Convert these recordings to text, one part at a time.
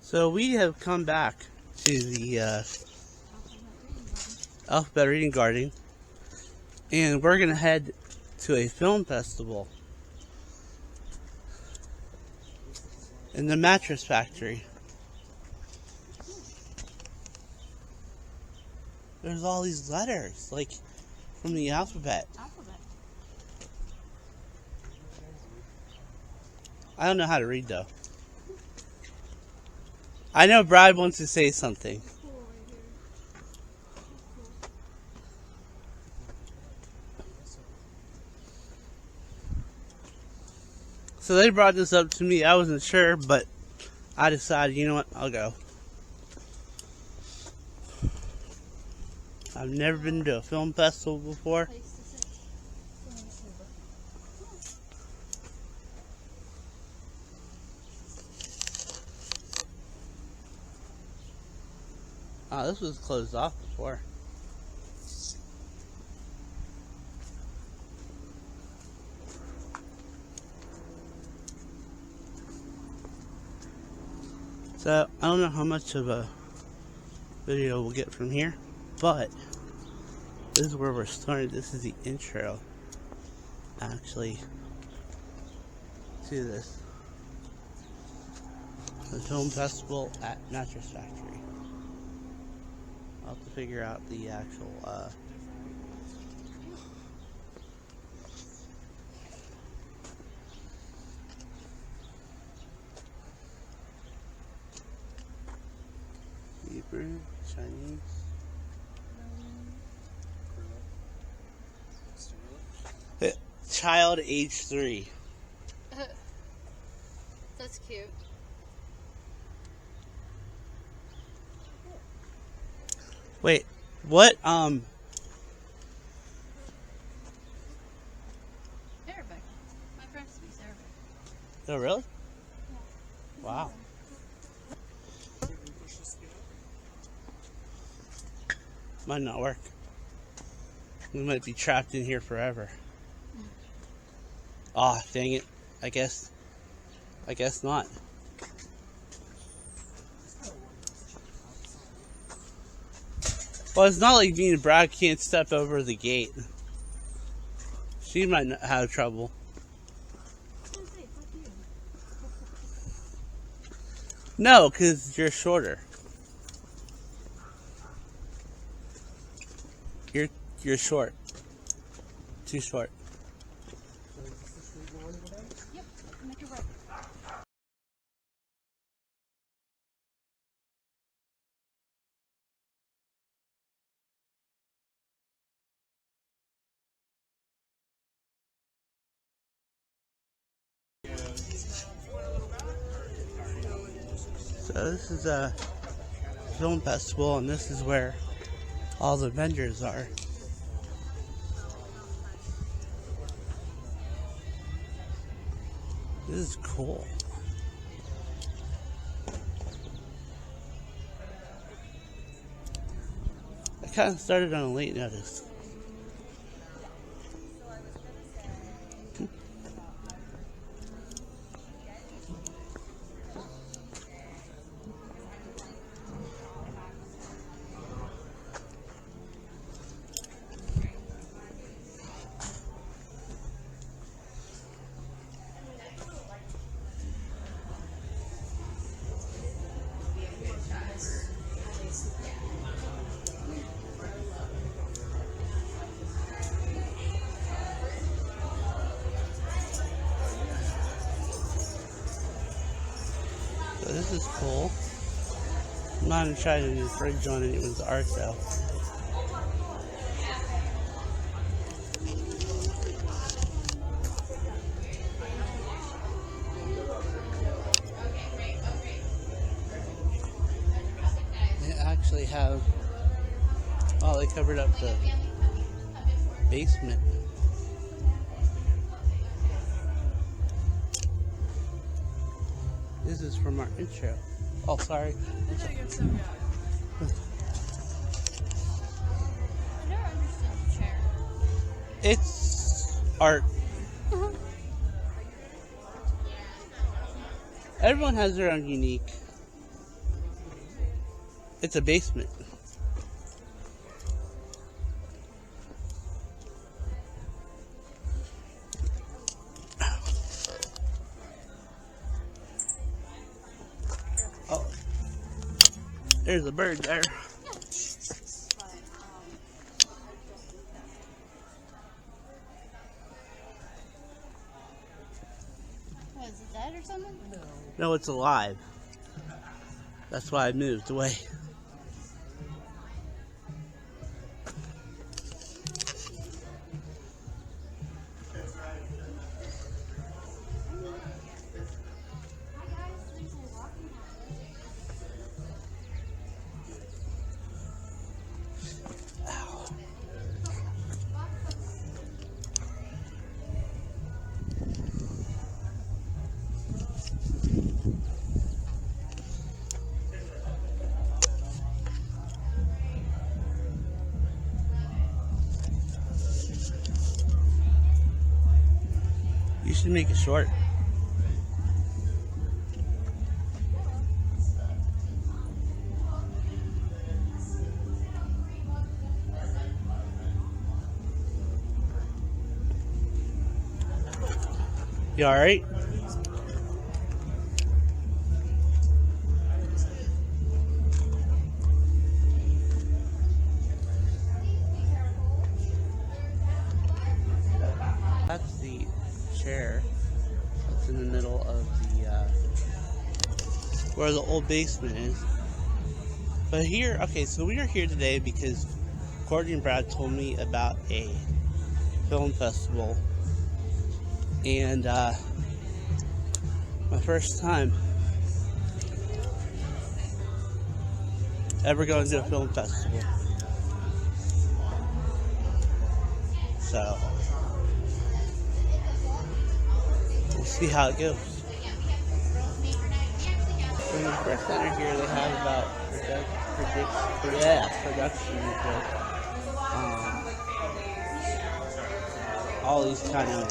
So we have come back to the Alphabet Reading Garden, and we're going to head to a film festival in the Mattress Factory. There's all these letters, like, from the alphabet. I don't know how to read, though. I know Brad wants to say something. So they brought this up to me. I wasn't sure, but I decided, you know what, I'll go. I've never been to a film festival before. Oh, this was closed off before. So, I don't know how much of a video we'll get from here, but this is where we're starting. This is the intro, actually, to this. The film festival at Mattress Factory. I'll have to figure out the actual, Hebrew, Chinese. Child age 3. That's cute. Wait, what, Arabic. My friend speaks Arabic. oh really? Yeah. Wow. Might not work. We might be trapped in here forever. Ah, oh, dang it. I guess not. Well, it's not like me and Brad can't step over the gate. She might not have trouble. No, because you're shorter. You're short. Too short. Yep, make it right. So this is a film festival, and this is where all the vendors are. This is cool. I kind of started on a late notice. So this is cool. I'm not gonna try to infringe on anyone's art though. They actually have, oh, they covered up the basement. This is from our intro. Oh, sorry. I know you're so young. I never understood the chair. It's art. Everyone has their own unique It's a basement. Oh, there's a bird there. What, is it dead or something? No, it's alive. That's why I moved away. You should make it short. You alright? That's the chair that's in the middle of the where the old basement is. But here, okay, so we are here today because Courtney and Brad told me about a film festival, and my first time ever going to a film festival. So we'll see how it goes. In the first center here, they have about productions with all these kind of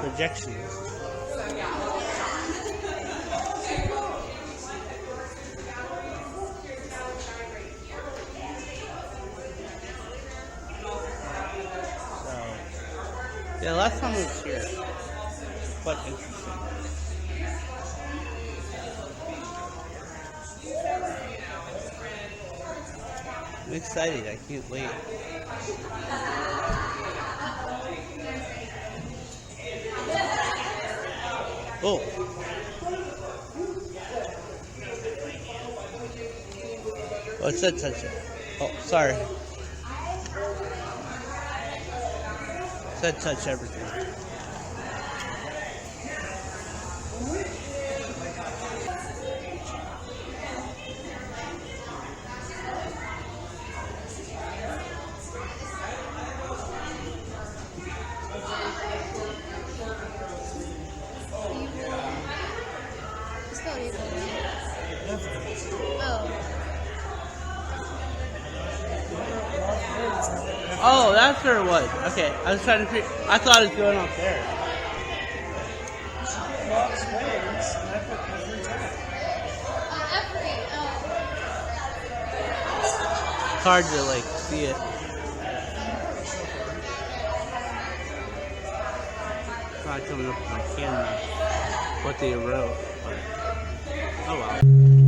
projections. So, yeah, last time I was here, quite interesting. I'm excited, I can't wait. Oh. Oh, it said touch it. Oh, sorry. It said touch everything. Oh, that's where it was. Okay, I was trying to figure. I thought it was going up there. It's hard to see it. It's not coming up with my camera what they wrote, but oh well.